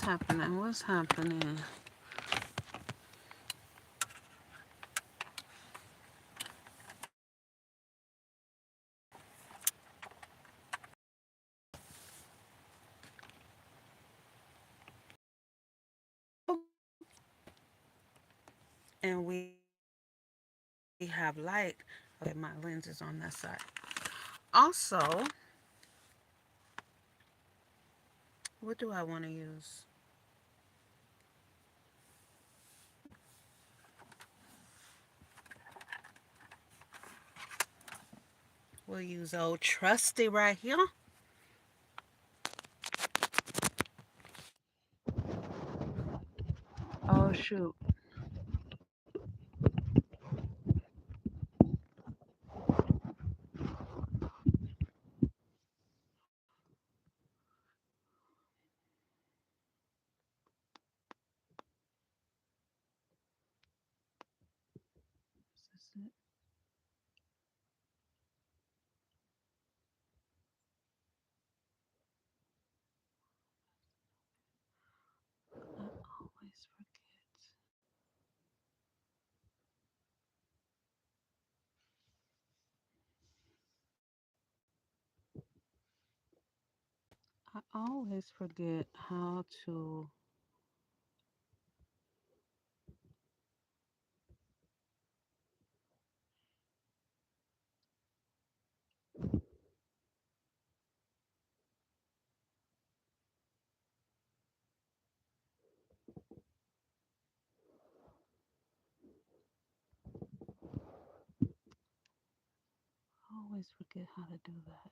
happening? What's happening? And we have light. Okay, my lens is on that side. Also, what do I want to use? We'll use old trusty right here. Oh shoot. Is this it? I always forget. I always forget how to. Always forget how to do that.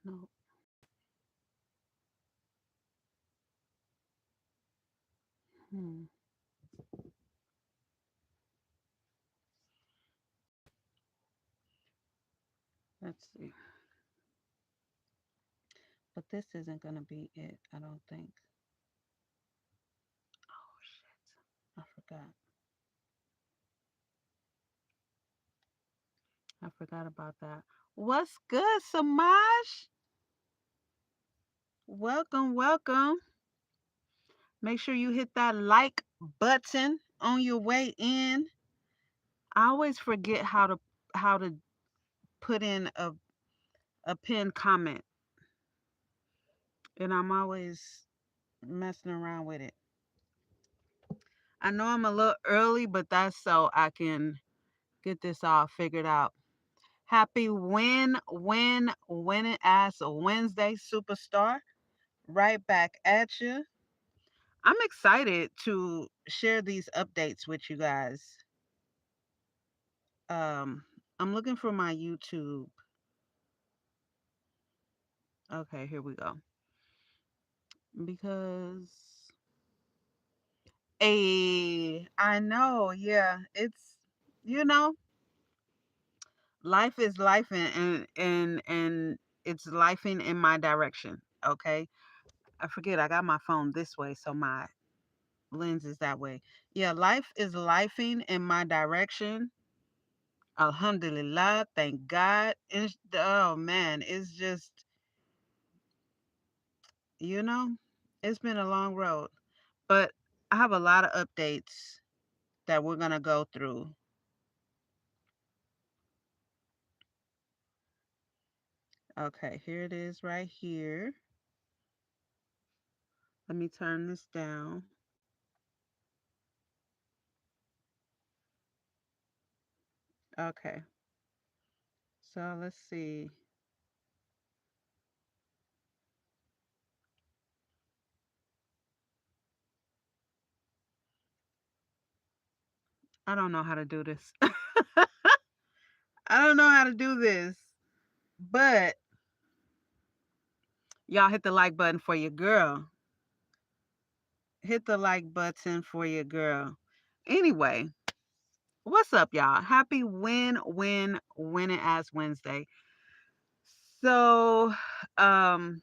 No. Hmm. Let's see. But this isn't gonna be it. I don't think. Oh shit. I forgot. I forgot about that. What's good, Samaj? Welcome, welcome. Make sure you hit that like button on your way in. I always forget how to put in a pinned comment, and I'm always messing around with it. I know I'm a little early, but that's so I can get this all figured out. Happy winning ass Wednesday, superstar. Right back at you. I'm excited to share these updates with you guys. Um, I'm looking for my YouTube. Okay, here we go. Because I know, yeah, it's you know, life is life and it's lifing in my direction. Okay, I forget I got my phone this way, so my lens is that way. Yeah, life is lifing in my direction. Alhamdulillah, thank God. Oh man, it's just you know, it's been a long road, but I have a lot of updates that we're gonna go through. Okay, here it is right here. Let me turn this down. Okay, so let's see. I don't know how to do this. I don't know how to do this, but y'all hit the like button for your girl. Hit the like button for your girl. Anyway, what's up, y'all? Happy winning ass Wednesday. So, um,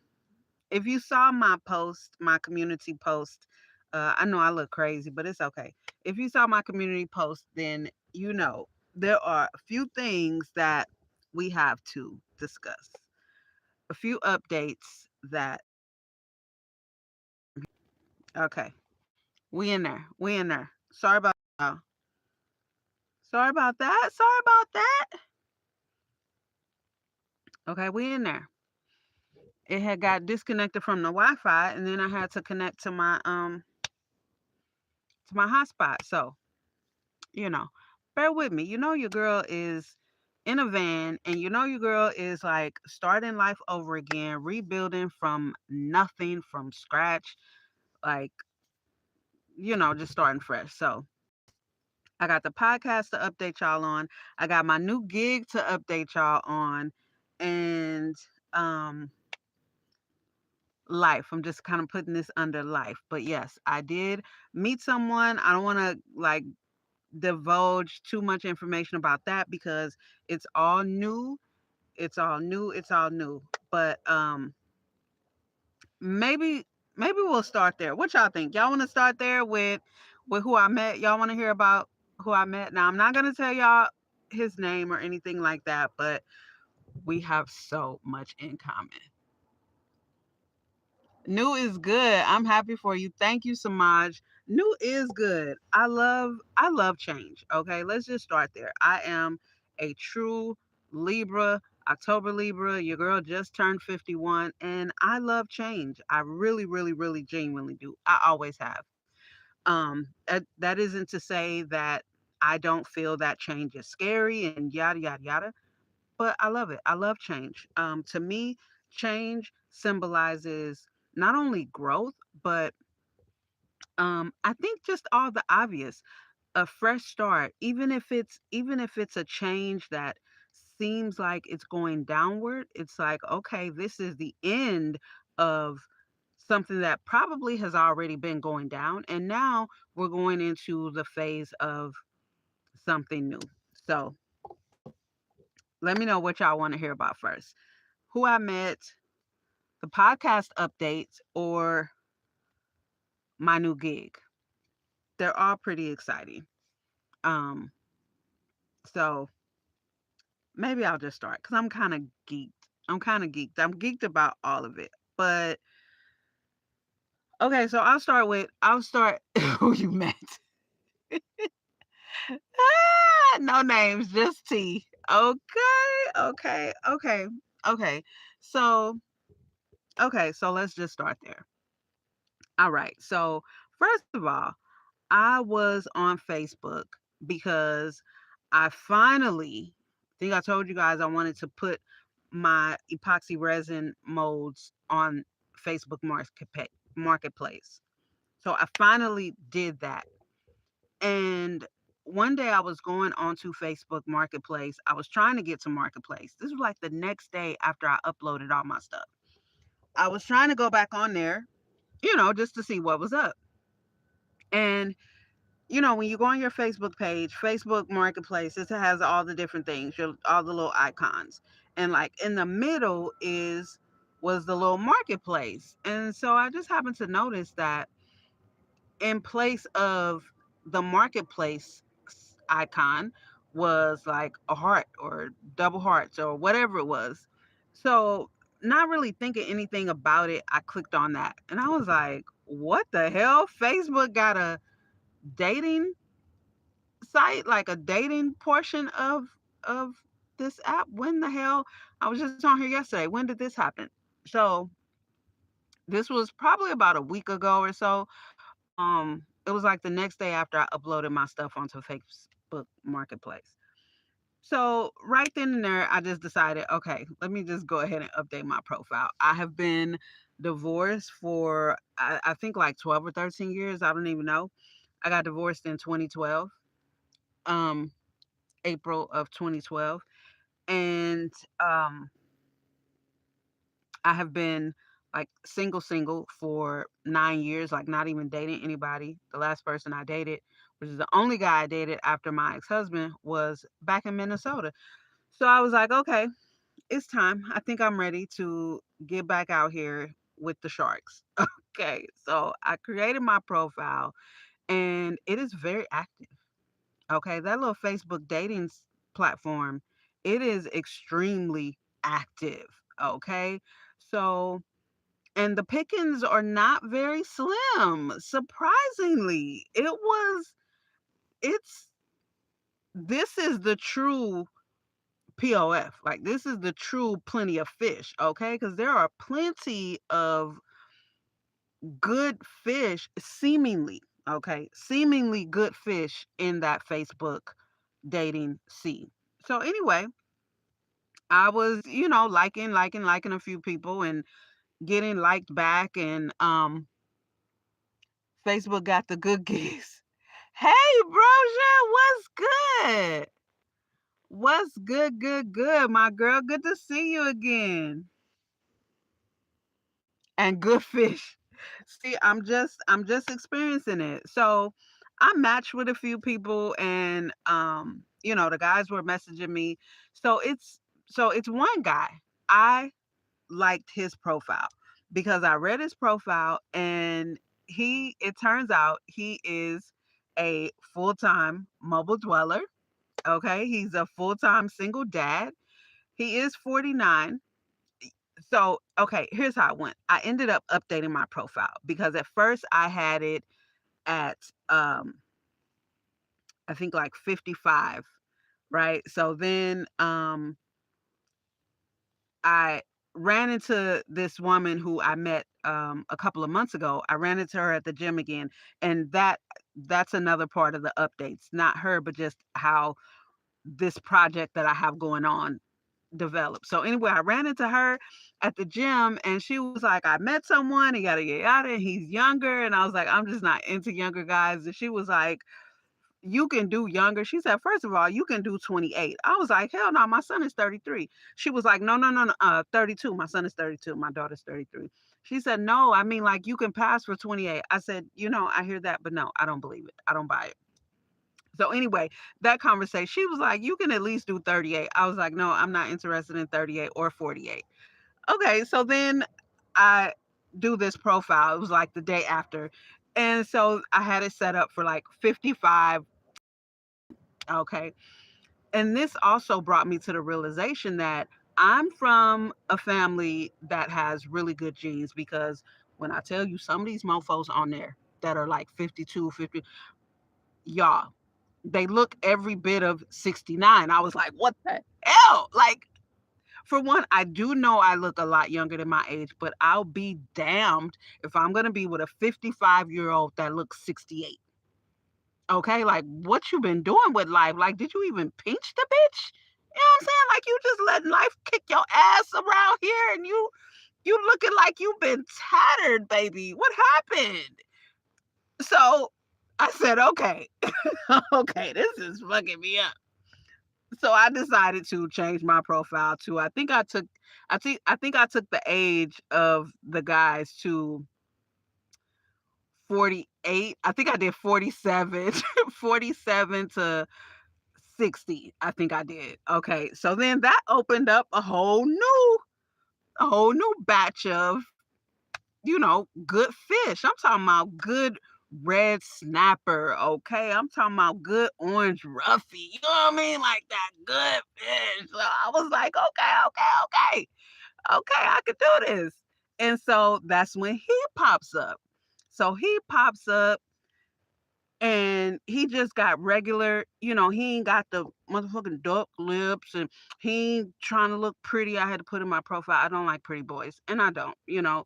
if you saw my post, my community post, I know I look crazy, but it's okay. If you saw my community post, then you know there are a few things that we have to discuss a few updates that, okay, we in there. We in there. Sorry about Sorry about that. Sorry about that. Okay, we in there. It had got disconnected from the Wi-Fi, and then I had to connect to my hotspot. So, you know, bear with me. You know your girl is in a van, and you know your girl is like starting life over again, rebuilding from nothing, from scratch, like, just starting fresh. So I got the podcast to update y'all on. I got my new gig to update y'all on, and um life. I'm just kind of putting this under life. But yes, I did meet someone. I don't want to like divulge too much information about that because it's all new. It's all new. It's all new. But maybe we'll start there. What y'all think? Y'all want to start there with who I met? Y'all want to hear about who I met? Now, I'm not going to tell y'all his name or anything like that, but we have so much in common. New is good. I'm happy for you. Thank you, Samaj. New is good. I love change. Okay, let's just start there. I am a true Libra, October Libra. Your girl just turned 51, and I love change. I really, really, really genuinely do. I always have. That isn't to say that I don't feel that change is scary and yada yada yada, but I love it. I love change. To me, change symbolizes not only growth, but I think just all the obvious, a fresh start, even if it's a change that seems like it's going downward. It's like, okay, this is the end of something that probably has already been going down, and now we're going into the phase of something new. So let me know what y'all want to hear about first. Who I met, the podcast updates, or my new gig. They're all pretty exciting. Um, so maybe I'll just start because I'm kind of geeked. I'm kind of geeked. I'm geeked about all of it. But okay, so I'll start who you met. No names, just T. Okay, okay. So so let's just start there. All right. So first of all, I was on Facebook because I finally, I think I told you guys I wanted to put my epoxy resin molds on Facebook Marketplace. So I finally did that. And one day I was going onto Facebook Marketplace. I was trying to get to Marketplace. This was like the next day after I uploaded all my stuff. I was trying to go back on there, just to see what was up. And when you go on your Facebook page, Facebook Marketplace, it has all the different things, all the little icons. And like in the middle was the little marketplace. And so I just happened to notice that in place of the marketplace icon was like a heart or double hearts or whatever it was. So not really thinking anything about it, I clicked on that and I was like, what the hell? Facebook got a dating site, like a dating portion of this app. When the hell? I was just on here yesterday. When did this happen? So this was probably about a week ago or so. It was like the next day after I uploaded my stuff onto Facebook Marketplace. So right then and there, I just decided, okay, let me just go ahead and update my profile. I have been divorced for I think like 12 or 13 years. I don't even know. I got divorced in 2012. Um, April of 2012. And I have been like single for 9 years, like not even dating anybody. The last person I dated, which is the only guy I dated after my ex husband, was back in Minnesota. So I was like, okay, it's time. I think I'm ready to get back out here with the sharks. Okay. So I created my profile and it is very active. Okay. That little Facebook dating platform It is extremely active. Okay. So, and the pickings are not very slim. Surprisingly, it's, this is the true POF. Like, this is the true plenty of fish. Okay. Because there are plenty of good fish, seemingly, okay, seemingly good fish in that Facebook dating scene. So anyway, I was, liking a few people and getting liked back, and Facebook got the good gigs. Hey, Brosia, what's good? What's good, good, good, my girl? Good to see you again. And good fish. See, I'm just experiencing it. So I matched with a few people, and the guys were messaging me. So it's one guy. I liked his profile because I read his profile, and it turns out he is a full-time mobile dweller. Okay. He's a full-time single dad. He is 49. So, okay, here's how it went. I ended up updating my profile because at first I had it at I think like 55, right? So then I ran into this woman who I met a couple of months ago. I ran into her at the gym again, and that's another part of the updates. Not her, but just how this project that I have going on developed. So anyway, I ran into her at the gym, and she was like, I met someone and yada yada yada, and he's younger. And I was like, I'm just not into younger guys. And she was like, you can do younger. She said, first of all, you can do 28. I was like, hell no, my son is 33. She was like, no, no, no, no, 32. My son is 32. My daughter's 33. She said, no, I mean, like, you can pass for 28. I said, I hear that, but no, I don't believe it. I don't buy it. So anyway, that conversation, she was like, you can at least do 38. I was like, no, I'm not interested in 38 or 48. Okay, so then I do this profile. It was like the day after. And so I had it set up for like 55. Okay. And this also brought me to the realization that I'm from a family that has really good genes, because when I tell you some of these mofos on there that are like 52, 50, y'all, they look every bit of 69. I was like, what the hell? Like, for one, I do know I look a lot younger than my age, but I'll be damned if I'm going to be with a 55-year-old that looks 68. Okay, like, what you been doing with life? Like, did you even pinch the bitch? You know what I'm saying? Like, you just letting life kick your ass around here, and you looking like you've been tattered, baby. What happened? So I said, okay, okay, this is fucking me up. So I decided to change my profile to, I think I took the age of the guys to 48. I think I did 47, 47 to 60. I think I did. Okay. So then that opened up a whole new batch of, good fish. I'm talking about good red snapper. Okay. I'm talking about good orange roughy. You know what I mean? Like that good fish. So I was like, okay, okay, okay. Okay, I could do this. And so that's when he pops up. So he pops up, and he just got regular, he ain't got the motherfucking duck lips, and he ain't trying to look pretty. I had to put in my profile, I don't like pretty boys. And I don't, to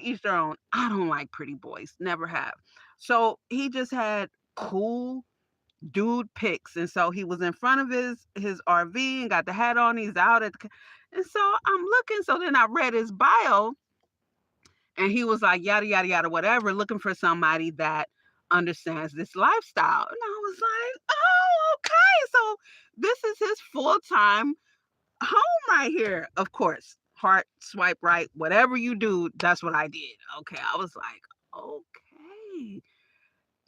each their own. I don't like pretty boys. Never have. So he just had cool dude pics. And so he was in front of his RV and got the hat on. He's out and so I'm looking. So then I read his bio, and he was like, yada, yada, yada, whatever, looking for somebody that understands this lifestyle. And I was like, oh, okay. So this is his full time home right here. Of course, heart, swipe right, whatever you do, that's what I did. Okay. I was like, okay,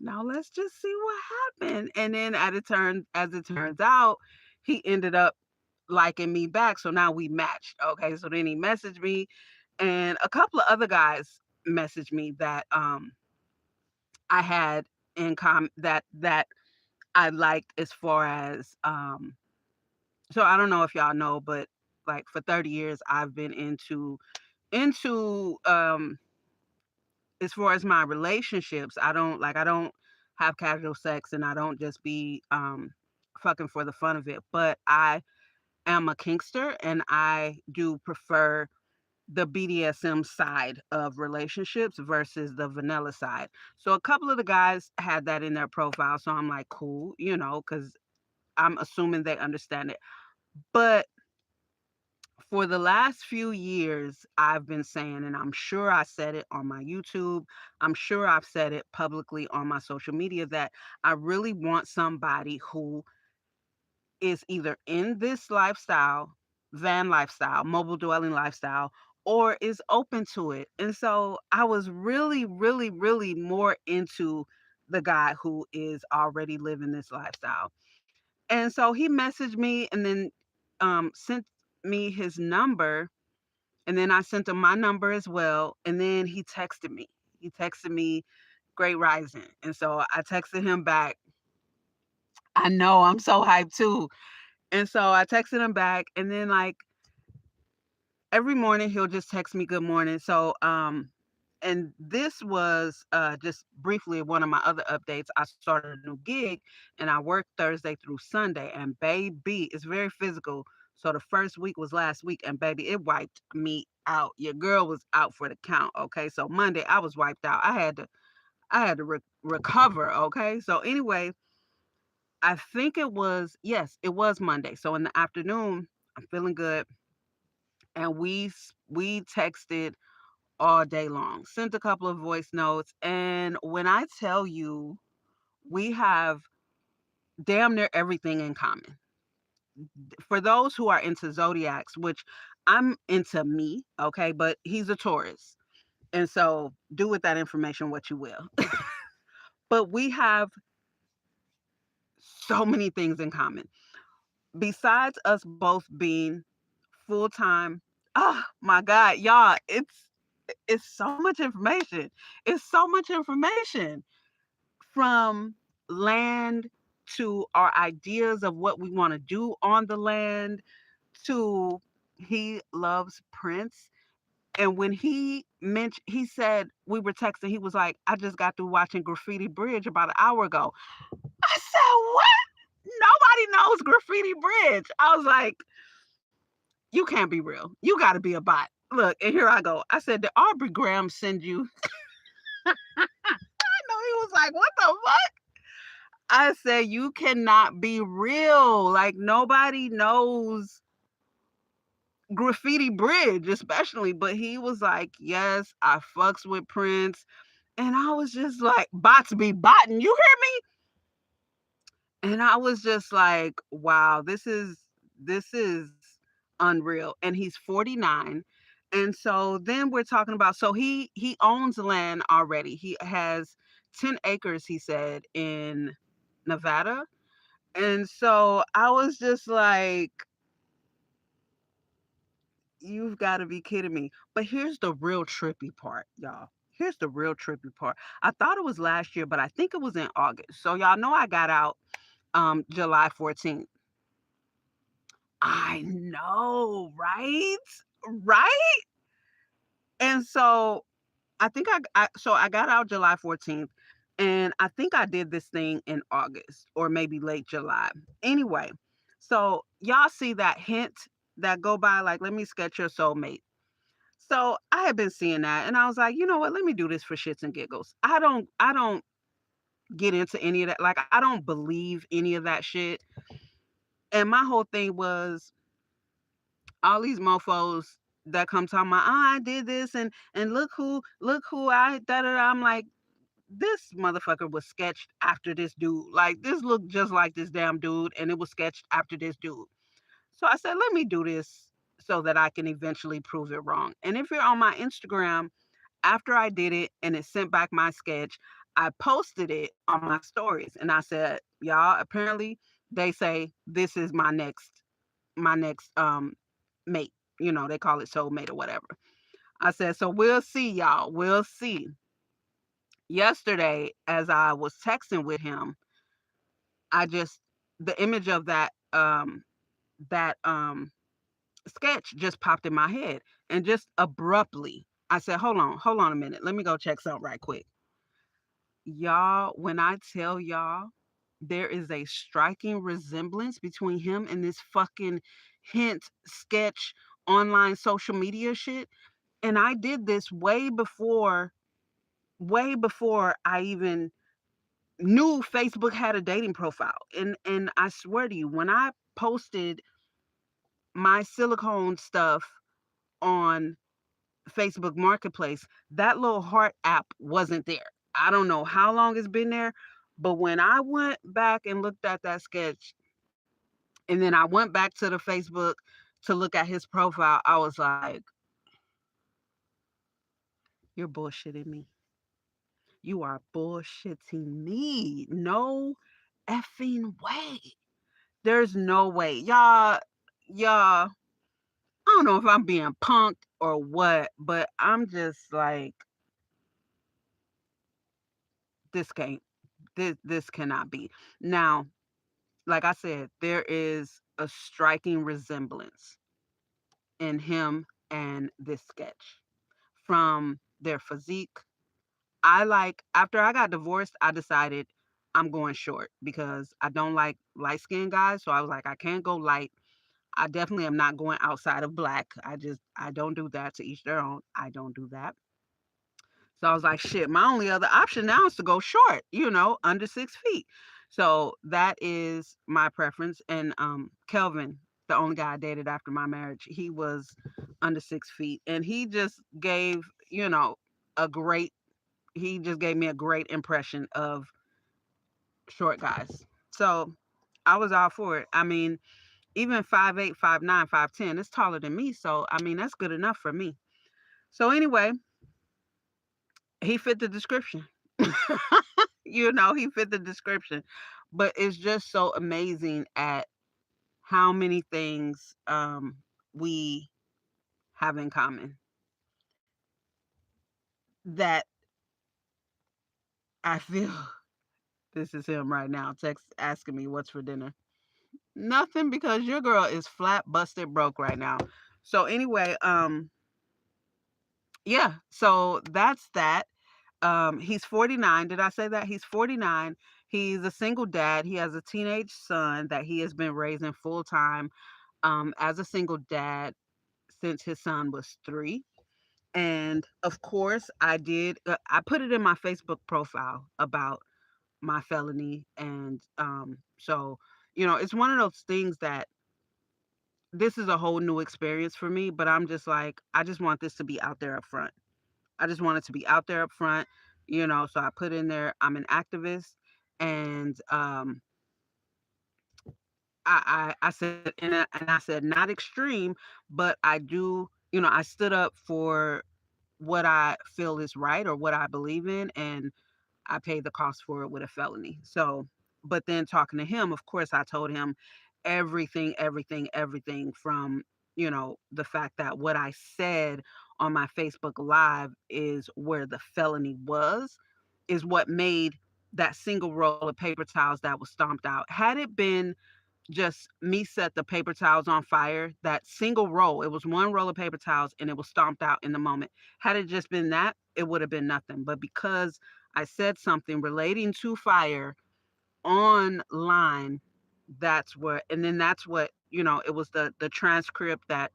now let's just see what happened. And then as it turns out, he ended up liking me back. So now we matched. Okay. So then he messaged me, and a couple of other guys messaged me that I had in common, that I liked, as far as So I don't know if y'all know, but like for 30 years I've been into as far as my relationships, I don't have casual sex and I don't just be fucking for the fun of it. But I am a kinkster and I do prefer the BDSM side of relationships versus the vanilla side. So a couple of the guys had that in their profile. So I'm like, cool, because I'm assuming they understand it. But for the last few years, I've been saying, and I'm sure I said it on my YouTube, I'm sure I've said it publicly on my social media, that I really want somebody who is either in this lifestyle, van lifestyle, mobile dwelling lifestyle, or is open to it. And so I was really, really, really more into the guy who is already living this lifestyle. And so he messaged me and then sent me his number. And then I sent him my number as well. And then he texted me. He texted me, Great Rising. And so I texted him back. I know I'm so hyped too. And so I texted him back, and then like every morning he'll just text me good morning. So and this was just briefly one of my other updates. I started a new gig and I work Thursday through Sunday, and baby, it's very physical. So the first week was last week, and baby, it wiped me out. Your girl was out for the count. Okay, so Monday I was wiped out. I had to recover. Okay, so anyway, I think it was, yes, it was Monday. So in the afternoon, I'm feeling good, and we texted all day long, sent a couple of voice notes, and when I tell you, we have damn near everything in common. For those who are into zodiacs, which I'm into me, okay, but he's a Taurus, and so do with that information what you will. But we have so many things in common. Besides us both being full time, oh my God, y'all, it's so much information. It's so much information, from land to our ideas of what we want to do on the land, to he loves Prince. And when he said, we were texting, he was like, I just got through watching Graffiti Bridge about an hour ago. I said, what? Nobody knows Graffiti Bridge. I was like, you can't be real. You got to be a bot. Look, and here I go. I said, did Aubrey Graham send you? I know he was like, what the fuck? I said, you cannot be real. Like, nobody knows Graffiti Bridge, especially. But he was like, yes, I fucks with Prince. And I was just like, bots be botting. You hear me? And I was just like, wow, this is unreal. And he's 49. And so then we're talking about, so he owns land already. He has 10 acres, he said, in Nevada. And so I was just like, you've got to be kidding me. But here's the real trippy part, y'all. Here's the real trippy part. I thought it was last year, but I think it was in August. So y'all know I got out July 14th. I know, right? Right? And so I got out July 14th, and I think I did this thing in August or maybe late July. Anyway, so y'all see that hint that go by, like, let me sketch your soulmate. So I had been seeing that, and I was like, you know what, let me do this for shits and giggles. I don't get into any of that. Like, I don't believe any of that shit. And my whole thing was, all these mofos that come talking about, oh, I did this, and look who I da da da. I'm like, this motherfucker was sketched after this dude. Like, this looked just like this damn dude, and it was sketched after this dude. So I said, let me do this so that I can eventually prove it wrong. And if you're on my Instagram, after I did it and it sent back my sketch, I posted it on my stories, and I said, y'all, apparently they say this is my next mate. They call it soulmate or whatever. I said, so we'll see, y'all. We'll see. Yesterday, as I was texting with him, I just the image of that that sketch just popped in my head, and just abruptly I said, hold on a minute, let me go check something right quick. Y'all, when I tell y'all, there is a striking resemblance between him and this fucking hint sketch online social media shit. And I did this way before I even knew Facebook had a dating profile. And I swear to you, when I posted my silicone stuff on Facebook Marketplace, that little heart app wasn't there. I don't know how long it's been there, but when I went back and looked at that sketch, and then I went back to the Facebook to look at his profile, I was like, you're bullshitting me. You are bullshitting me. No effing way. There's no way. Y'all, I don't know if I'm being punked or what, but I'm just like, this can't, this cannot be. Now, like I said, there is a striking resemblance in him and this sketch from their physique. I like, after I got divorced, I decided I'm going short because I don't like light skinned guys. So I was like, I can't go light. I definitely am not going outside of black. I don't do that. To each their own. I don't do that. So I was like, shit, my only other option now is to go short, under 6 feet. So that is my preference. And Kelvin, the only guy I dated after my marriage, he was under 6 feet. And he just gave, a great, he just gave me a great impression of short guys. So I was all for it. I mean, even 5'8", 5'9", 5'10", it's taller than me. So, I mean, that's good enough for me. So anyway, he fit the description. He fit the description. But it's just so amazing at how many things we have in common that I feel this is him right now, text asking me what's for dinner. Nothing, because your girl is flat busted broke right now. So anyway, yeah, so that's that. He's 49. Did I say that? He's 49. He's a single dad. He has a teenage son that he has been raising full time as a single dad since his son was 3. And of course, I put it in my Facebook profile about my felony. And so, it's one of those things that this is a whole new experience for me, but I'm just like, I just want this to be out there up front. I just want it to be out there up front, so I put in there, I'm an activist. And I said, and I said, not extreme, but I do, I stood up for what I feel is right or what I believe in, and I paid the cost for it with a felony. So, but then talking to him, of course, I told him everything from, the fact that what I said on my Facebook Live is where the felony is what made that single roll of paper towels that was stomped out. Had it been just me set the paper towels on fire, that single roll, it was one roll of paper towels and it was stomped out in the moment. Had it just been that, it would have been nothing. But because I said something relating to fire online, that's what, it was the transcript that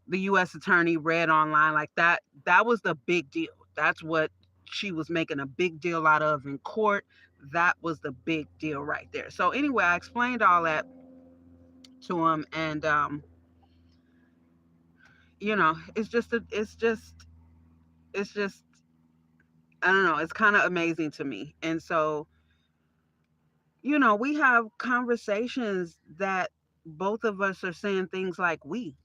the US attorney read online, like that was the big deal. That's what she was making a big deal out of in court. That was the big deal right there. So anyway, I explained all that to him. And it's just I don't know, it's kind of amazing to me. And so, we have conversations that both of us are saying things like we.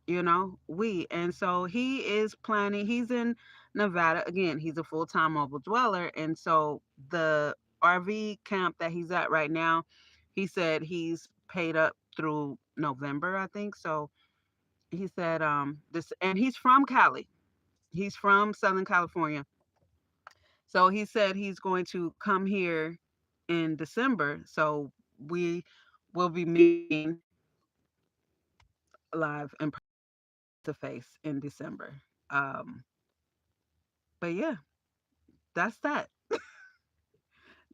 And so he is planning, he's in Nevada. Again, he's a full-time mobile dweller. And so the RV camp that he's at right now, he said he's paid up through November, I think. So he said this, and he's from Cali. He's from Southern California. So he said he's going to come here in December. So we will be meeting. live and to face in December. Um, but yeah, that's that.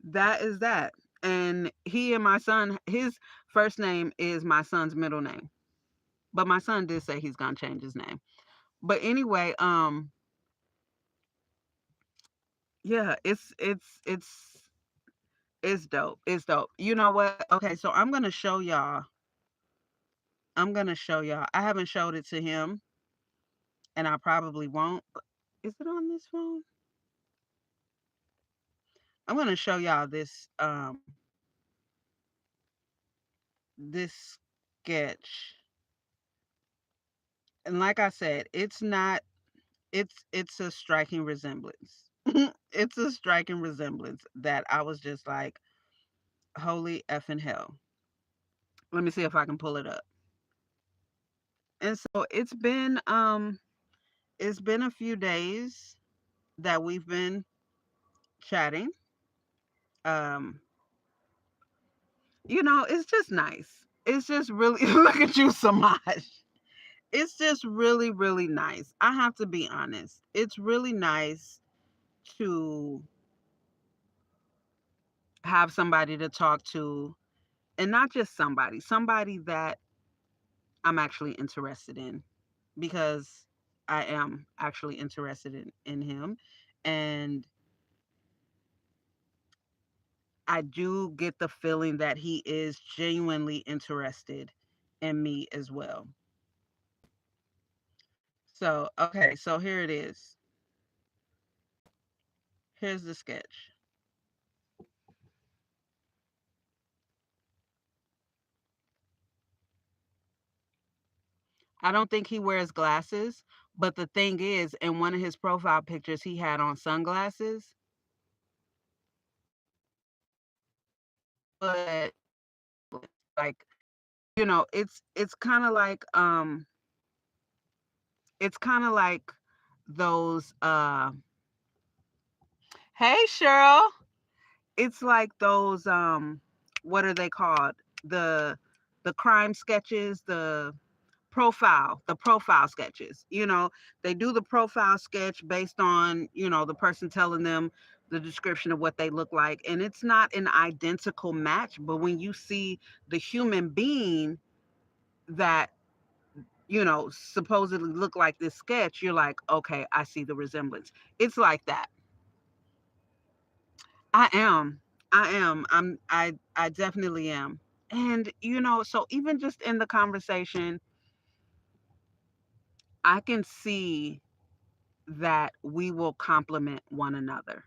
That is that. And he and my son, his first name is my son's middle name. But my son did say he's gonna change his name. But anyway, yeah, it's dope. It's dope. You know what? Okay, so I'm gonna show y'all. I'm gonna show y'all. I haven't showed it to him, and I probably won't. But is it on this phone? I'm gonna show y'all this sketch. And like I said, it's a striking resemblance. It's a striking resemblance that I was just like, holy effing hell. Let me see if I can pull it up. And so it's been a few days that we've been chatting. Um it's just nice. It's just really look at you, Samaj. It's just really, really nice. I have to be honest. It's really nice to have somebody to talk to, and not just somebody that I'm actually interested in, because I am actually interested in him. And I do get the feeling that he is genuinely interested in me as well. So, okay, so here it is. Here's the sketch. I don't think he wears glasses, but the thing is, in one of his profile pictures, he had on sunglasses. But like, it's kind of like those hey Cheryl, it's like those what are they called? The the crime sketches, the profile sketches. They do the profile sketch based on, the person telling them the description of what they look like, and it's not an identical match, but when you see the human being that supposedly look like this sketch, you're like, okay, I see the resemblance. It's like that. I am. I am. I definitely am. And so even just in the conversation, I can see that we will complement one another.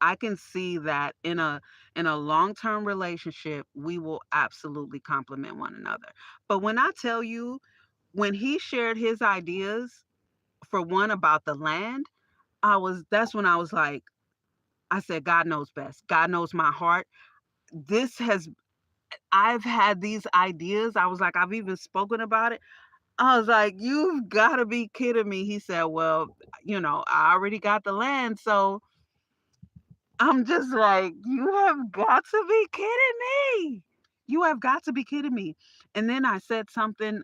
I can see that in a long-term relationship, we will absolutely complement one another. But when I tell you, when he shared his ideas, for one, about the land, that's when I was like, I said, God knows best. God knows my heart. This has I've had these ideas. I was like, I've even spoken about it. I was like, you've got to be kidding me. He said, well, I already got the land. So I'm just like, you have got to be kidding me. You have got to be kidding me. And then I said something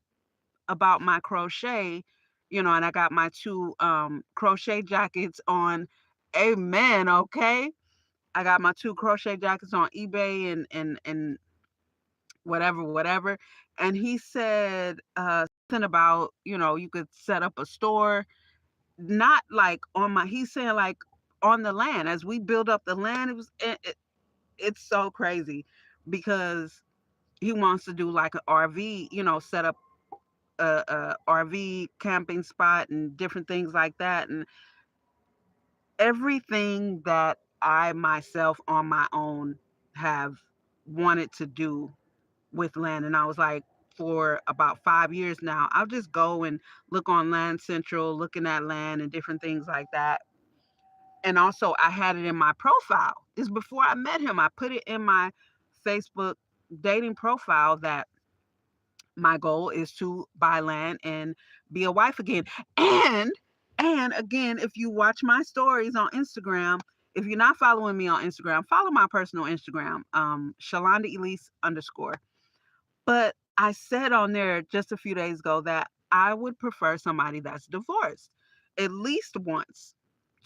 about my crochet, and I got my two crochet jackets on. Amen. Okay. I got my two crochet jackets on eBay and whatever, whatever. And he said something about, you could set up a store, not like he's saying like on the land. As we build up the land, it's so crazy because he wants to do like an RV, set up a RV camping spot and different things like that. And everything that I myself on my own have wanted to do with land. And I was like, for about 5 years now, I'll just go and look on Land Central, looking at land and different things like that. And also, I had it in my profile. This before I met him. I put it in my Facebook dating profile that my goal is to buy land and be a wife again. And and again, if you watch my stories on Instagram, if you're not following me on Instagram, follow my personal Instagram, Shalonda Elise _. But I said on there just a few days ago that I would prefer somebody that's divorced at least once.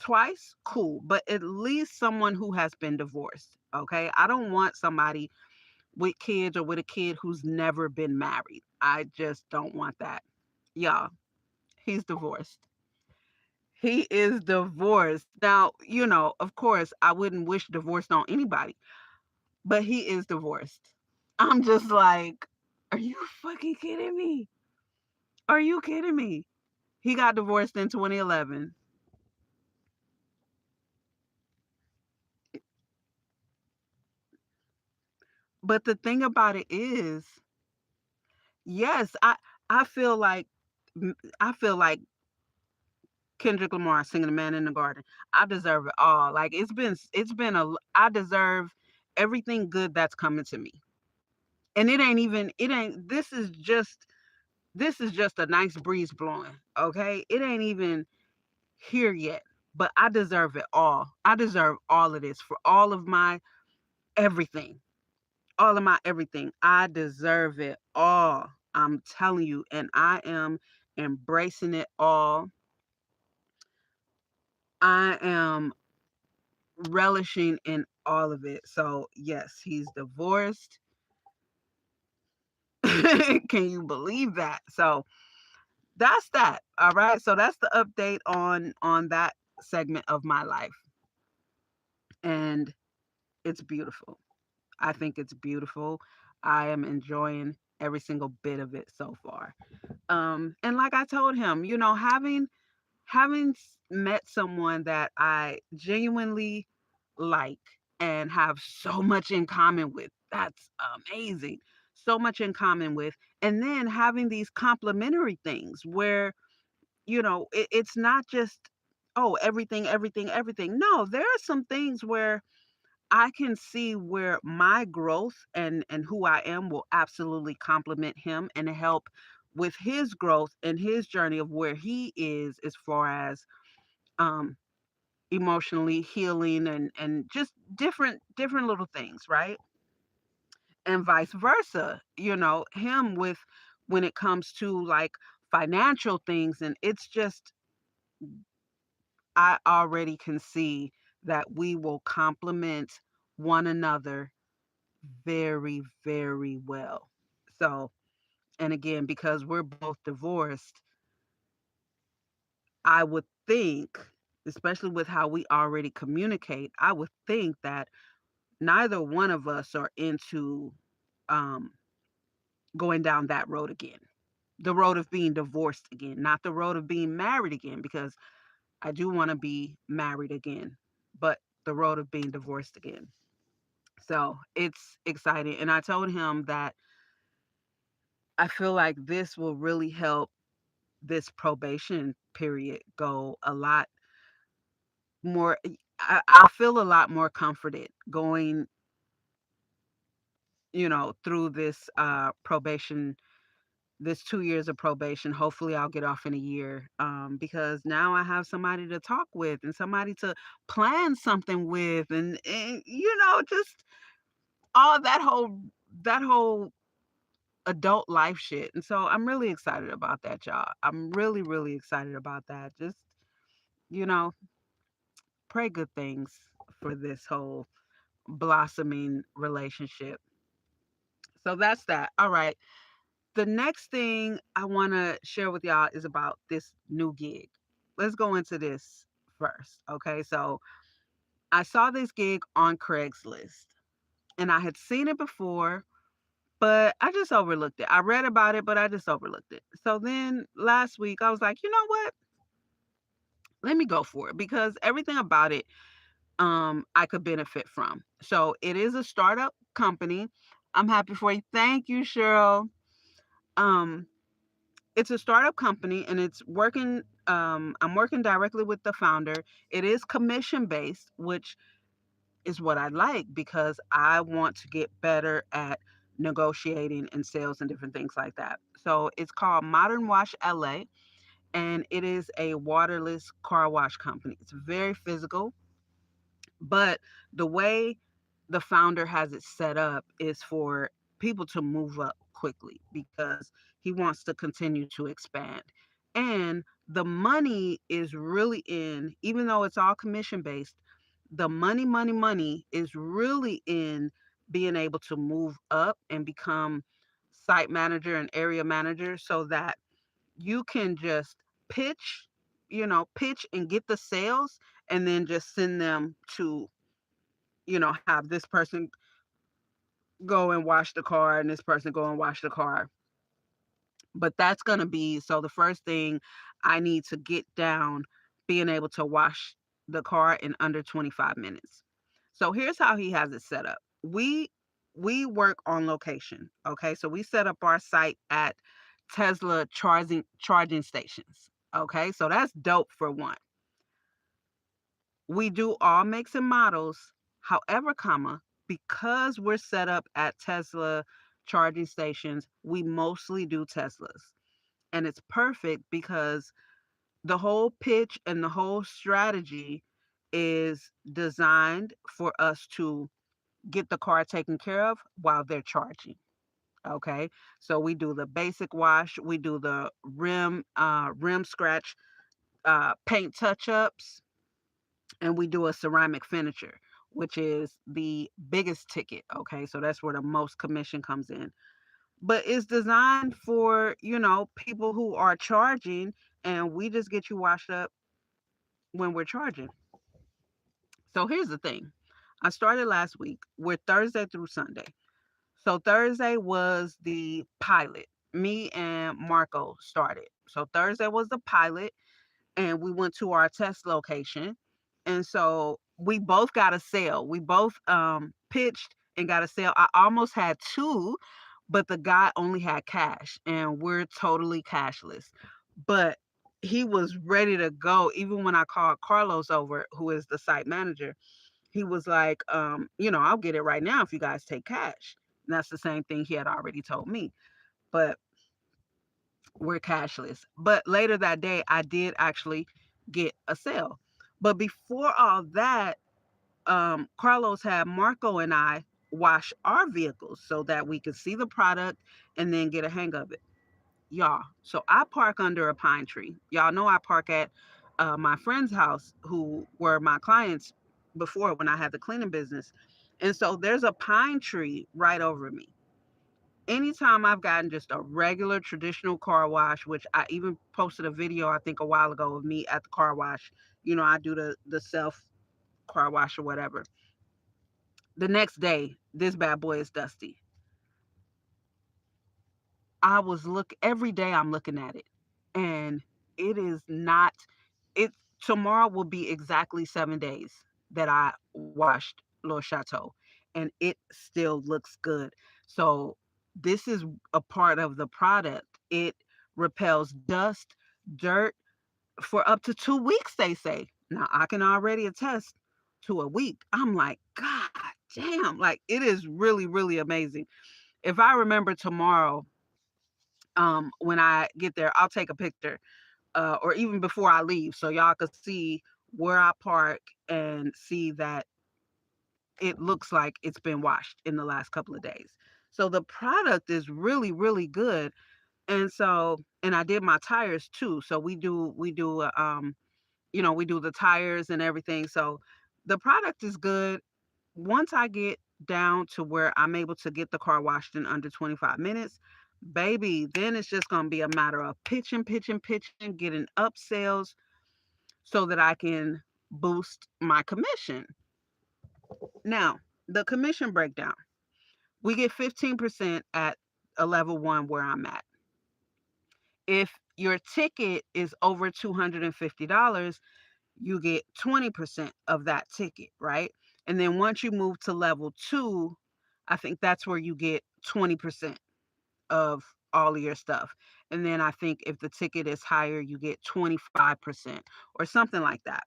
Twice, cool, but at least someone who has been divorced. Okay. I don't want somebody with kids or with a kid who's never been married. I just don't want that. Y'all, he's divorced. He is divorced. Now, of course, I wouldn't wish divorce on anybody, but he is divorced. I'm just like, are you fucking kidding me? Are you kidding me? He got divorced in 2011. But the thing about it is, yes, I feel like I feel like Kendrick Lamar singing "The Man in the Garden." I deserve it all. Like it's been I deserve everything good that's coming to me. And it ain't this is just a nice breeze blowing, okay? It ain't even here yet, but I deserve it all. I deserve all of this for all of my everything. All of my everything. I deserve it all. I'm telling you, and I am embracing it all. I am relishing in all of it. So, yes, he's divorced. Can you believe that? So, that's that. All right? So, that's the update on that segment of my life. And it's beautiful. I think it's beautiful. I am enjoying every single bit of it so far. And like I told him, having met someone that I genuinely like and have so much in common with, that's amazing. So much in common with. And then having these complementary things where, it's not just, oh, everything, everything, everything. No, there are some things where I can see where my growth and who I am will absolutely complement him and help with his growth and his journey of where he is as far as um emotionally healing and just different little things, right? And vice versa, him with when it comes to like financial things, and it's just I already can see that we will complement one another very, very well. So, and again, because we're both divorced, I would think, especially with how we already communicate, I would think that neither one of us are into um, going down that road again. The road of being divorced again, not the road of being married again, because I do want to be married again, but the road of being divorced again. So it's exciting. And I told him that I feel like this will really help this probation period go a lot more. I feel a lot more comforted going, through this probation, this 2 years of probation. Hopefully, I'll get off in a year, because now I have somebody to talk with and somebody to plan something with, and just all that whole adult life shit. And so I'm really excited about that, y'all. I'm really, really excited about that. Just, you know, pray good things for this whole blossoming relationship. So that's that. All right. The next thing I want to share with y'all is about this new gig. Let's go into this first. Okay. So I saw this gig on Craigslist and I had seen it before, but I just overlooked it. I read about it, but I just overlooked it. So then last week I was like, you know what? Let me go for it because everything about it I could benefit from. So it is a startup company. I'm happy for you. Thank you, Cheryl. Um, it's a startup company and it's working. I'm working directly with the founder. It is commission based, which is what I like because I want to get better at negotiating and sales and different things like that. So it's called Modern Wash LA and it is a waterless car wash company. It's very physical, but the way the founder has it set up is for people to move up quickly because he wants to continue to expand. And the money is really in, even though it's all commission based, the money is really in being able to move up and become site manager and area manager so that you can just pitch, pitch and get the sales and then just send them to, have this person go and wash the car and this person go and wash the car. But that's going to be, so the first thing I need to get down, being able to wash the car in under 25 minutes. So here's how he has it set up. We work on location. Okay. So we set up our site at Tesla charging stations. Okay. So that's dope for one. We do all makes and models. However, because we're set up at Tesla charging stations, we mostly do Teslas. And it's perfect because the whole pitch and the whole strategy is designed for us to get the car taken care of while they're charging. Okay. So we do the basic wash, we do the rim scratch, paint touch ups, and we do a ceramic finisher, which is the biggest ticket. Okay. So that's where the most commission comes in. But it's designed for, people who are charging, and we just get you washed up when we're charging. So here's the thing. I started last week. We're Thursday through Sunday. So Thursday was the pilot. Me and Marco started. So Thursday was the pilot, and we went to our test location. And so we both got a sale. We both pitched and got a sale. I almost had two, but the guy only had cash, and we're totally cashless. But he was ready to go. Even when I called Carlos over, who is the site manager, he was like, I'll get it right now if you guys take cash. And that's the same thing he had already told me. But we're cashless. But later that day, I did actually get a sale. But before all that, Carlos had Marco and I wash our vehicles so that we could see the product and then get a hang of it. Y'all, so I park under a pine tree. Y'all know I park at my friend's house who were my clients before when I had the cleaning business. And so there's a pine tree right over me. Anytime I've gotten just a regular traditional car wash, which I even posted a video I think a while ago of me at the car wash, I do the self car wash or whatever. The next day, this bad boy is dusty. Every day I'm looking at it, and it is not it tomorrow will be exactly 7 days that I washed Le Chateau, and it still looks good. So this is a part of the product. It repels dust, dirt for up to 2 weeks, they say. Now I can already attest to a week. I'm like, God damn, like it is really, really amazing. If I remember tomorrow, when I get there, I'll take a picture, or even before I leave, so y'all could see where I park and see that it looks like it's been washed in the last couple of days. So the product is really, really good. And so, and I did my tires too. So we do the tires and everything. So the product is good. Once I get down to where I'm able to get the car washed in under 25 minutes, baby, then it's just going to be a matter of pitching, getting up sales so that I can boost my commission. Now, the commission breakdown. We get 15% at a level one where I'm at. If your ticket is over $250, you get 20% of that ticket, right? And then once you move to level two, I think that's where you get 20% of all of your stuff. And then I think if the ticket is higher, you get 25% or something like that.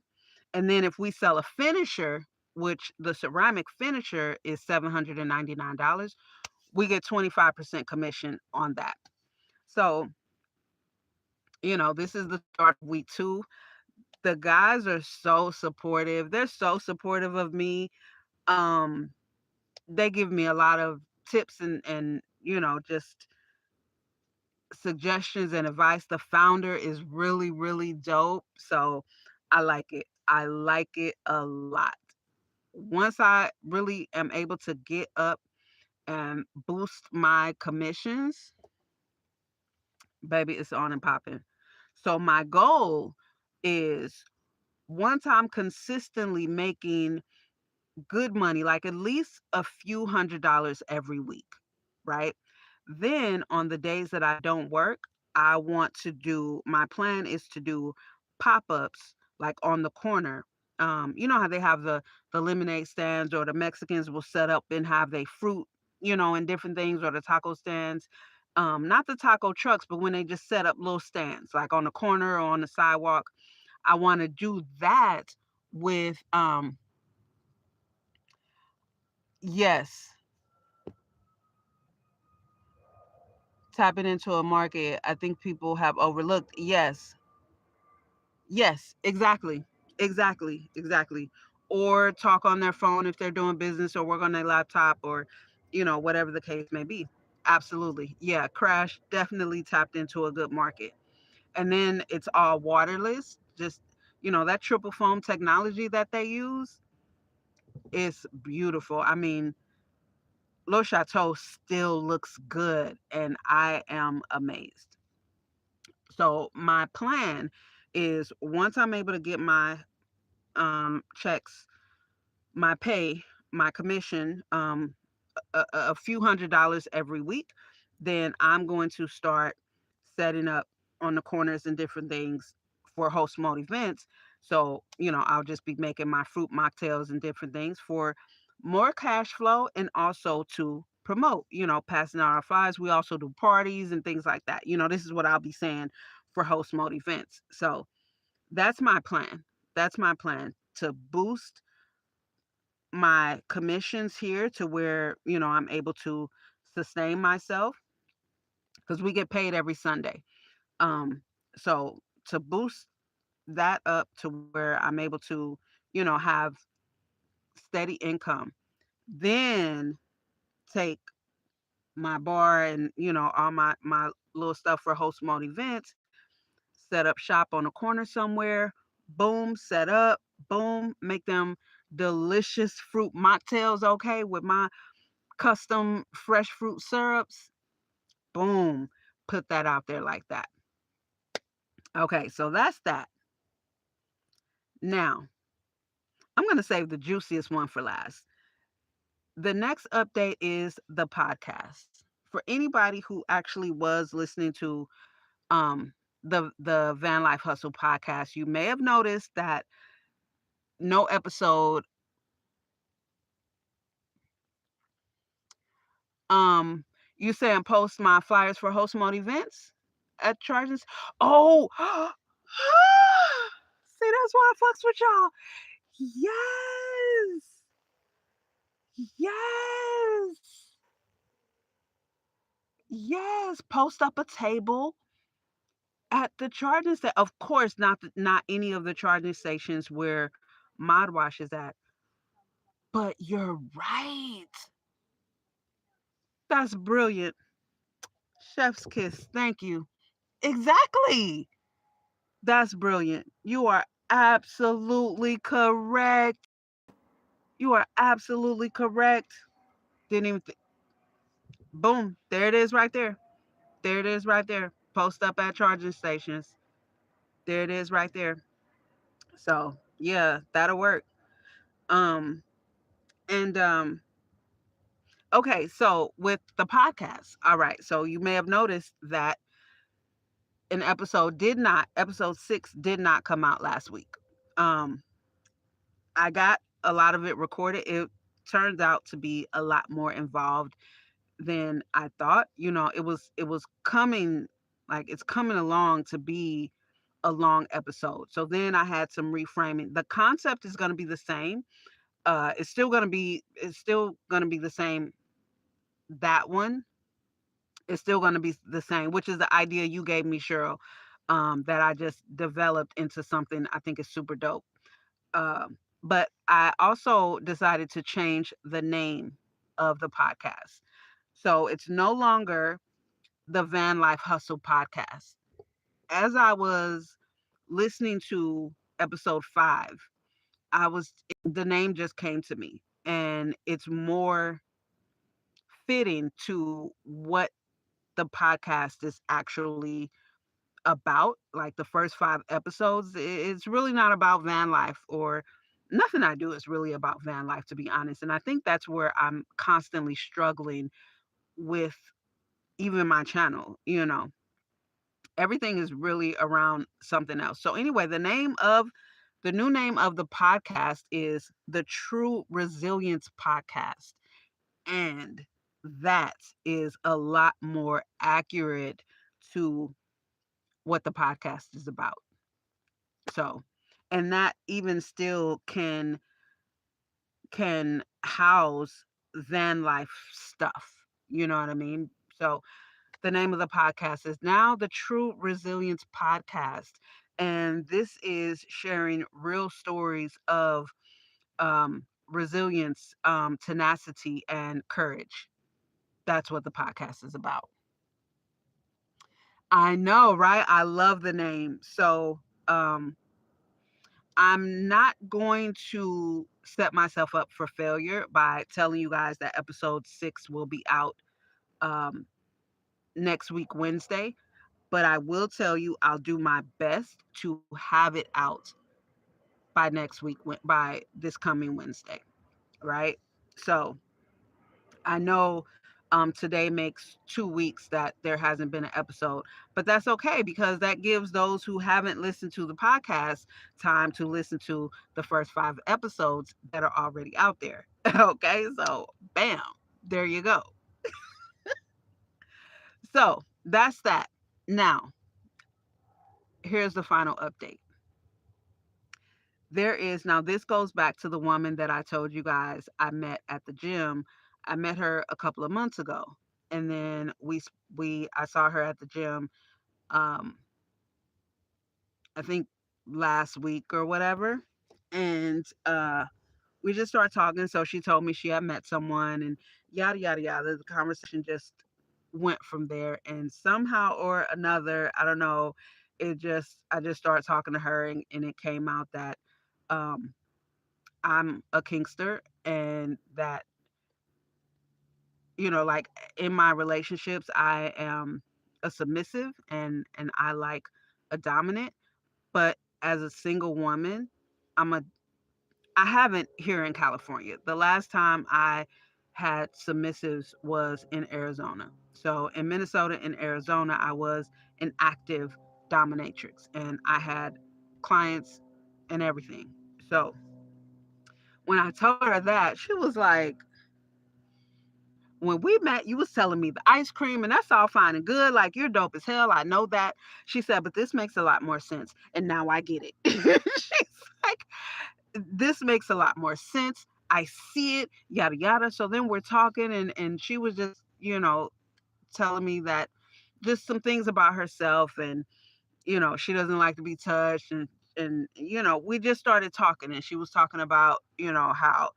And then if we sell a finisher, which the ceramic finisher is $799, we get 25% commission on that. So, this is the start of week two. The guys are so supportive. They're so supportive of me. Um, they give me a lot of tips and just suggestions and advice. The founder is really, really dope. So I like it. I like it a lot. Once I really am able to get up and boost my commissions, baby, it's on and popping. So my goal is, once I'm consistently making good money, like at least a few $100s every week, right? Then on the days that I don't work, I want to do, my plan is to do pop-ups like on the corner. You know how they have the lemonade stands, or the Mexicans will set up and have their fruit, and different things, or the taco stands. Not the taco trucks, but when they just set up little stands like on the corner or on the sidewalk. I want to do that with yes, tapping into a market I think people have overlooked. Yes. Yes, exactly. Exactly. Exactly. Or talk on their phone if they're doing business, or work on their laptop, or whatever the case may be. Absolutely. Yeah, Crash definitely tapped into a good market. And then it's all waterless. Just, that triple foam technology that they use is beautiful. I mean, Le Chateau still looks good, and I am amazed. So my plan is, once I'm able to get my checks, my pay, my commission, a few $100s every week, then I'm going to start setting up on the corners and different things for host mode events. So, I'll just be making my fruit mocktails and different things for more cash flow, and also to promote, passing out our flyers. We also do parties and things like that. This is what I'll be saying for host mode events. So that's my plan. That's my plan, to boost my commissions here to where, I'm able to sustain myself, because we get paid every Sunday. Um, so to boost that up to where I'm able to, have steady income, then take my bar and, all my little stuff for host mode events, set up shop on a corner somewhere, boom, set up, boom, make them delicious fruit mocktails, okay, with my custom fresh fruit syrups, boom, put that out there like that. Okay, so that's that. Now, I'm going to save the juiciest one for last. The next update is the podcast. For anybody who actually was listening to um the Van Life Hustle podcast, you may have noticed that no episode. um you saying post my flyers for host mode events at charges. Oh, see, that's why I fucks with y'all. Yes. Yes. Yes. Post up a table at the charging station. Of course, not any of the charging stations where Modwash is at. But you're right. That's brilliant. Chef's kiss. Thank you. Exactly. That's brilliant. You are absolutely correct. You are absolutely correct. Didn't even boom. There it is right there. There it is right there. Post up at charging stations. There it is right there. So yeah, that'll work. Um and Okay, so with the podcast, all right. So you may have noticed that episode 6 did not come out last week. Um I got a lot of it recorded. It turns out to be a lot more involved than I thought. It was coming, like, it's coming along to be a long episode. So then I had some reframing. The concept is going to be the same. It's still going to be the same. That one is still going to be the same, which is the idea you gave me, Cheryl, that I just developed into something I think is super dope. But I also decided to change the name of the podcast. So it's no longer the Van Life Hustle podcast. As I was listening to episode 5, I was the name just came to me, and it's more fitting to what the podcast is actually about. Like the first 5 episodes, it's really not about van life, or nothing I do is really about van life, to be honest. And I think that's where I'm constantly struggling with even my channel. Everything is really around something else. So anyway, the new name of the podcast is the True Resilience Podcast. And that is a lot more accurate to what the podcast is about. So, and that even still can house van life stuff. You know what I mean? So, the name of the podcast is now the True Resilience Podcast, and this is sharing real stories of resilience, tenacity, and courage. That's what the podcast is about. I know, right? I love the name. So, I'm not going to set myself up for failure by telling you guys that episode 6 will be out um, next week, Wednesday. But I will tell you, I'll do my best to have it out by next week, by this coming Wednesday, right? So I know today makes 2 weeks that there hasn't been an episode, but that's okay because that gives those who haven't listened to the podcast time to listen to the first 5 episodes that are already out there. Okay, so bam, there you go. So that's that. Now, here's the final update. Now this goes back to the woman that I told you guys I met at the gym. I met her a couple of months ago, and then we I saw her at the gym, um I think last week or whatever. And we just started talking. So she told me she had met someone, and yada yada yada. The conversation just went from there, and somehow or another, I don't know, I just started talking to her, and it came out that um I'm a kinkster, and that, like, in my relationships, I am a submissive, and I like a dominant. But as a single woman, I'm a I haven't here in California. The last time I had submissives was in Arizona. So in Minnesota and Arizona, I was an active dominatrix, and I had clients and everything. So when I told her that, she was like, when we met, you was telling me the ice cream, and that's all fine and good. Like, you're dope as hell. I know that. She said, but this makes a lot more sense. And now I get it. She's like, this makes a lot more sense. I see it, yada, yada. So then we're talking, and she was just, telling me that just some things about herself, and, she doesn't like to be touched. And we just started talking, and she was talking about, how,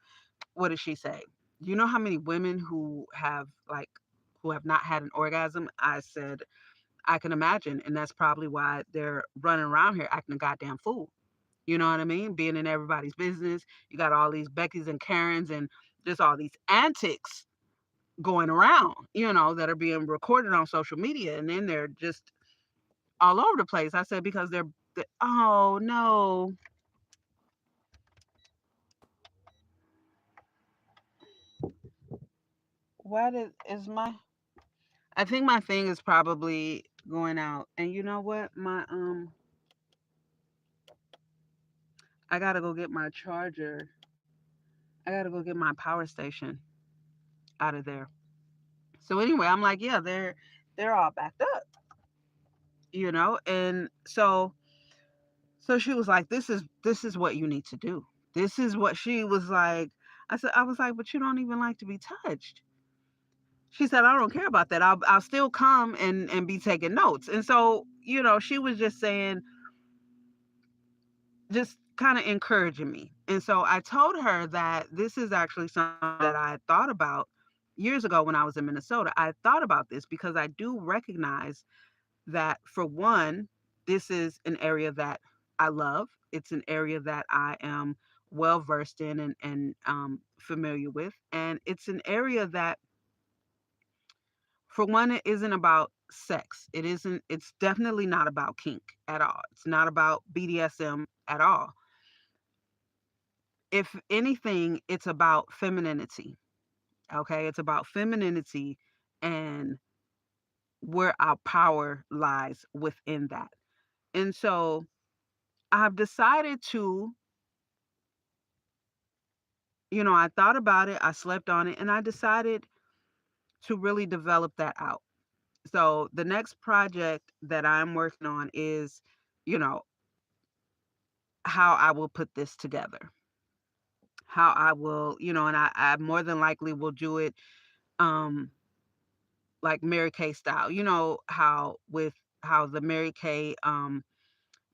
what did she say? You know how many women who have not had an orgasm? I said, I can imagine. And that's probably why they're running around here acting a goddamn fool. You know what I mean? Being in everybody's business. You got all these Beckys and Karens and just all these antics going around, that are being recorded on social media. And then they're just all over the place. I said, because oh no. Is my I think my thing is probably going out. And you know what? I gotta go get my charger. I gotta go get my power station out of there. So anyway, I'm like, yeah, they're all backed up, and so she was like, this is what you need to do. This is what she was like. I was like, but you don't even like to be touched. She said, I don't care about that. I'll still come and be taking notes. And so, she was just saying, just kind of encouraging me. And so I told her that this is actually something that I had thought about years ago when I was in Minnesota, I thought about this because I do recognize that, for one, this is an area that I love. It's an area that I am well versed in and familiar with. And it's an area that, for one, it isn't about sex. It's definitely not about kink at all. It's not about BDSM at all. If anything, it's about femininity. Okay. It's about femininity and where our power lies within that. And so I've decided to, I thought about it, I slept on it, and I decided to really develop that out. So the next project that I'm working on is, you know, how I will put this together, how I will, and I more than likely will do it um like Mary Kay style. You know how the Mary Kay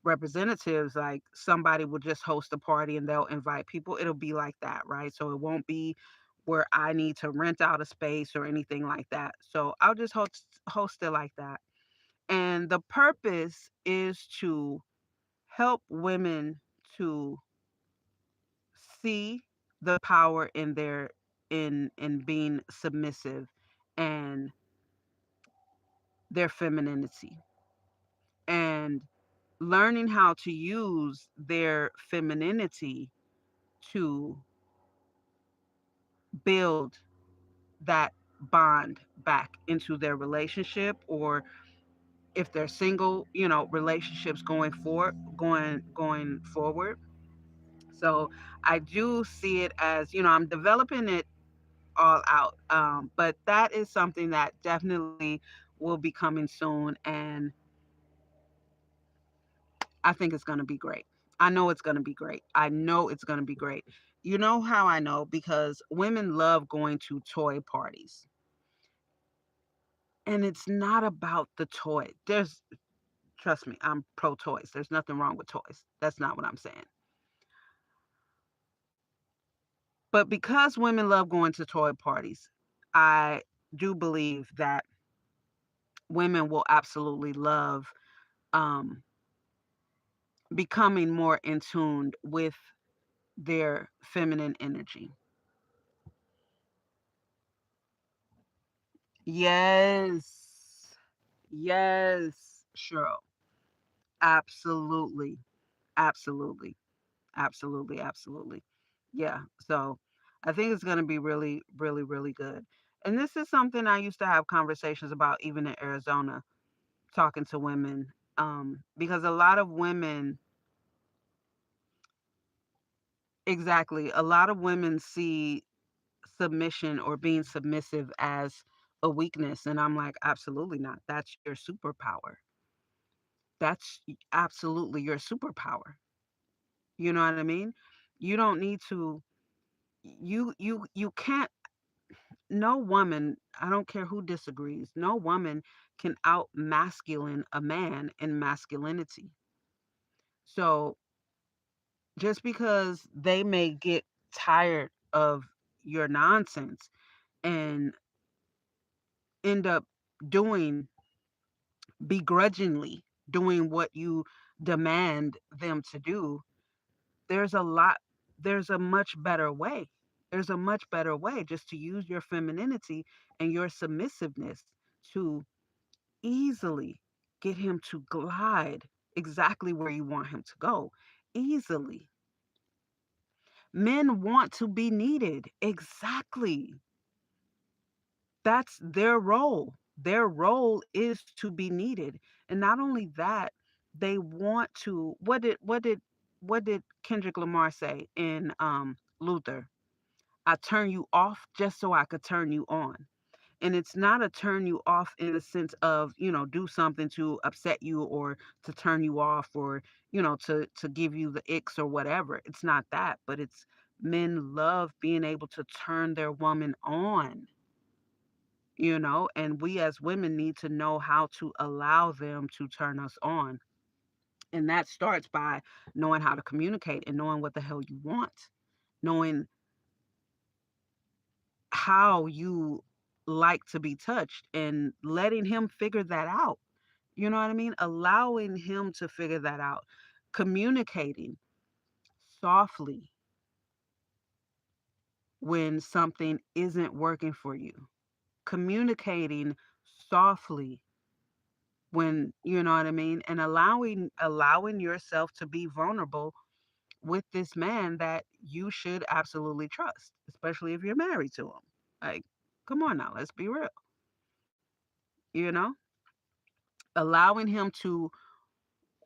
representatives, like somebody will just host a party and they'll invite people. It'll be like that, right? So it won't be where I need to rent out a space or anything like that. So I'll just host it like that. And the purpose is to help women to see the power in in being submissive and their femininity, and learning how to use their femininity to build that bond back into their relationship, or if they're single, relationships going forward. So I do see it as, I'm developing it all out. But that is something that definitely will be coming soon, and I think it's going to be great. I know it's going to be great. I know it's going to be great. You know how I know? Because women love going to toy parties. And it's not about the toy. Trust me, I'm pro toys. There's nothing wrong with toys. That's not what I'm saying. But because women love going to toy parties, I do believe that women will absolutely love um, becoming more in tune with their feminine energy. Yes. Yes. Sure. Absolutely. Absolutely. Absolutely. Absolutely. Yeah. So I think it's going to be really, really, really good. And this is something I used to have conversations about even in Arizona, talking to women, because a lot of women, exactly, a lot of women see submission or being submissive as a weakness. And I'm like, absolutely not. That's your superpower. That's absolutely your superpower. You know what I mean? You don't need to, you can't, no woman, I don't care who disagrees, no woman can out masculine a man in masculinity. So just because they may get tired of your nonsense and end up doing, begrudgingly doing what you demand them to do, there's a lot, there's a much better way. There's a much better way, just to use your femininity and your submissiveness to easily get him to glide exactly where you want him to go. Easily. Men want to be needed. Exactly. That's their role. Their role is to be needed. And not only that, they want to, what did Kendrick Lamar say in Luther? I turn you off just so I could turn you on. And it's not a turn you off in the sense of, do something to upset you or to turn you off, or, to give you the icks or whatever. It's not that, but it's, men love being able to turn their woman on, and we as women need to know how to allow them to turn us on. And that starts by knowing how to communicate and knowing what the hell you want, knowing how you like to be touched, and letting him figure that out. You know what I mean? Allowing him to figure that out. Communicating softly when something isn't working for you. Communicating softly when, you know what I mean, and allowing yourself to be vulnerable with this man that you should absolutely trust, especially if you're married to him. Like, come on now, let's be real. You know, allowing him to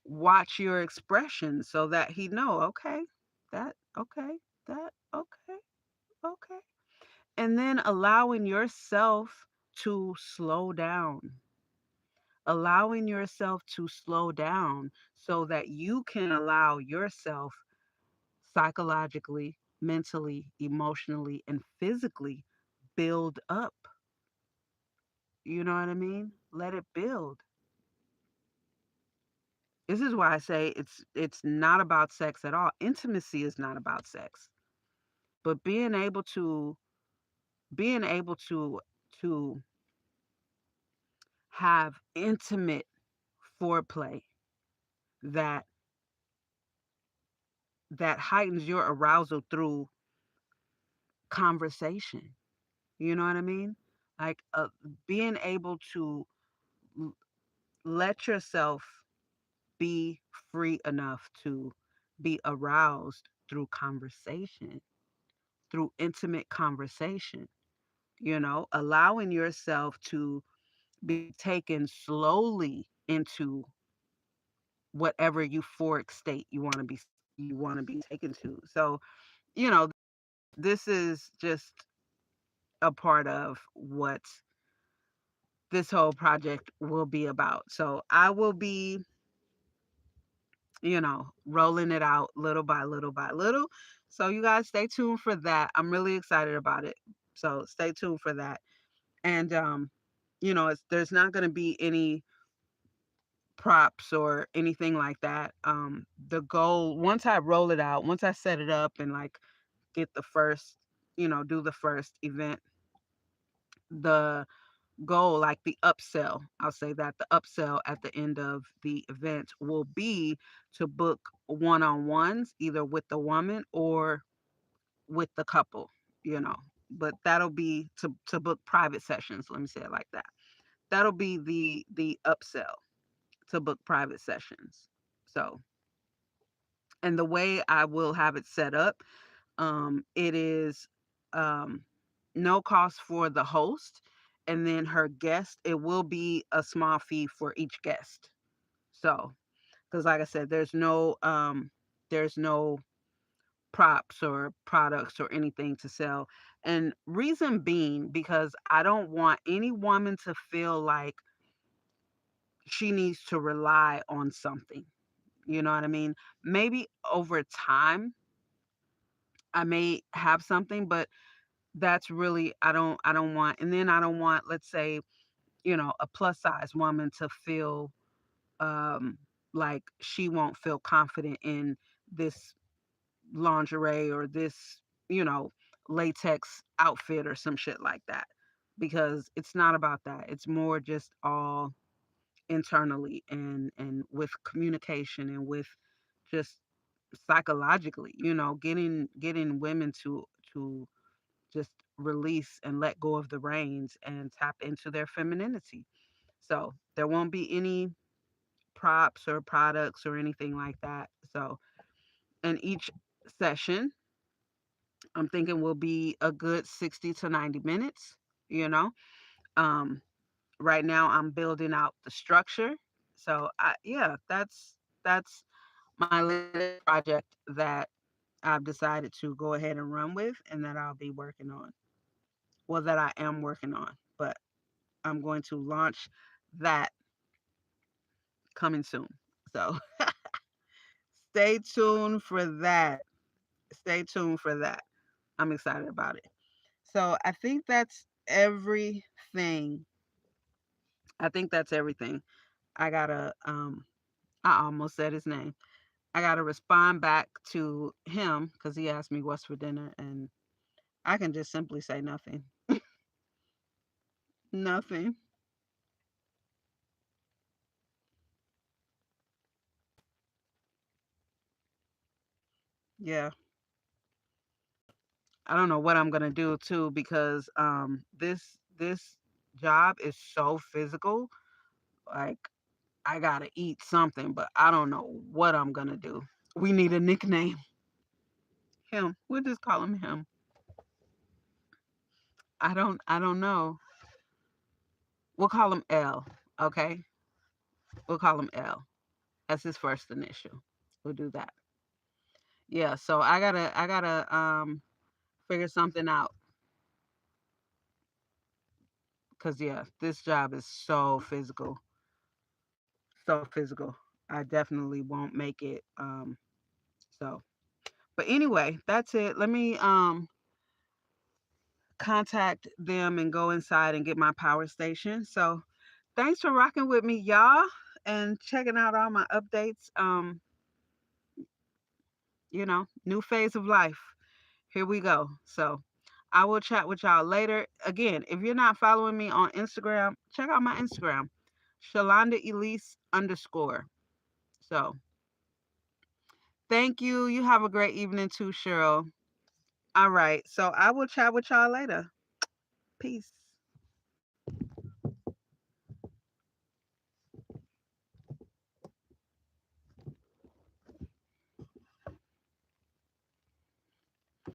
watch your expressions so that he know, okay, that okay, that okay, okay. And then allowing yourself to slow down. Allowing yourself to slow down so that you can allow yourself psychologically, mentally, emotionally, and physically build up. You know what I mean? Let it build. This is why I say it's not about sex at all. Intimacy is not about sex. But being able to have intimate foreplay that that heightens your arousal through conversation. You know what I mean? Like being able to l- let yourself be free enough to be aroused through conversation, through intimate conversation, allowing yourself to be taken slowly into whatever euphoric state you want to be taken to. So, this is just a part of what this whole project will be about. So, I will be, rolling it out little by little by little. So, you guys stay tuned for that. I'm really excited about it. So, stay tuned for that. And there's not going to be any props or anything like that. The goal, once I roll it out, once I set it up and like get the first, do the first event, the goal, like the upsell, I'll say that the upsell at the end of the event will be to book one-on-ones either with the woman or with the couple, you know. But that'll be to book private sessions, let me say it like that. That'll be the upsell, to book private sessions. So, and the way I will have it set up, it is um, no cost for the host, and then her guest. It will be a small fee for each guest. So, because like I said, there's no props or products or anything to sell, and reason being because I don't want any woman to feel like she needs to rely on something. You know what I mean? Maybe over time I may have something, but that's really I don't want, and then I don't want, let's say, a plus size woman to feel um like she won't feel confident in this lingerie or this, you know, latex outfit or some shit like that. Because it's not about that. It's more just all internally and with communication and with just psychologically, getting women to just release and let go of the reins and tap into their femininity. So there won't be any props or products or anything like that. So, and each session, I'm thinking will be a good 60 to 90 minutes, you know. Um, right now I'm building out the structure. So yeah, that's my latest project that I've decided to go ahead and run with and that I'll be working on. Well, that I am working on, but I'm going to launch that coming soon. So stay tuned for that. Stay tuned for that. I'm excited about it. So I think that's everything. I think that's everything. I gotta I almost said his name. I gotta respond back to him because he asked me what's for dinner, and I can just simply say nothing. Nothing. Yeah. I don't know what I'm gonna do too because this job is so physical. Like I gotta eat something, but I don't know what I'm gonna do. We need a nickname. Him. We'll just call him him. I don't know. We'll call him L. Okay? We'll call him L. That's his first initial. We'll do that. Yeah, so I gotta figure something out. Cause yeah, this job is so physical. So physical. I definitely won't make it. So but anyway, that's it. Let me contact them and go inside and get my power station. So thanks for rocking with me, y'all, and checking out all my updates. New phase of life. Here we go. So I will chat with y'all later. Again, if you're not following me on Instagram, check out my Instagram, Shalonda Elise underscore. So thank you. You have a great evening too, Cheryl. All right. So I will chat with y'all later. Peace.